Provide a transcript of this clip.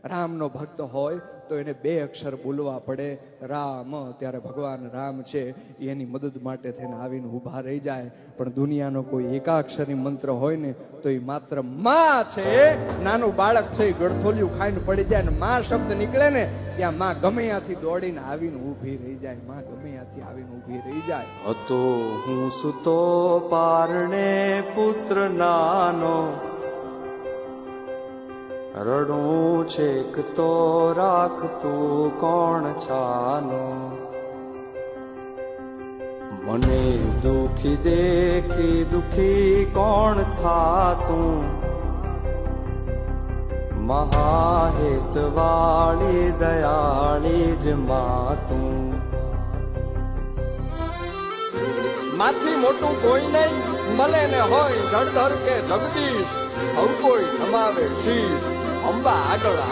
રામનો ભક્ત હોય તો એને 2 અક્ષર બોલવા પડે, રામ. ત્યારે ભગવાન રામ છે એની મદદ માટે થઈને આવીને ઊભા રહી જાય. પણ દુનિયાનો કોઈ એકાક્ષરી મંત્ર હોય ને તો એ માત્ર માં છે. નાનું બાળક છે એ ગળથોલિયું ખાઈને પડી જાય ને માં શબ્દ નીકળે ને ત્યાં માં ગમે ત્યાંથી દોડીને આવીને ઊભી રહી જાય. માં ગમે ત્યાંથી આવીને ઊભી રહી જાય. હતો હું સુતો પારણે પુત્ર નાનો, રડું છેક તો રાખતું કોણ છાનો. મને દુખી દેખી દુખી કોણ થાતું, મહાહેત વાળી દયાળી જ માતું. માથી મોટું કોઈ નહીં, મળે ને હોય જળધર કે જગદીશ, સૌ કોઈ નમાવે શીશ. અંબા આગળ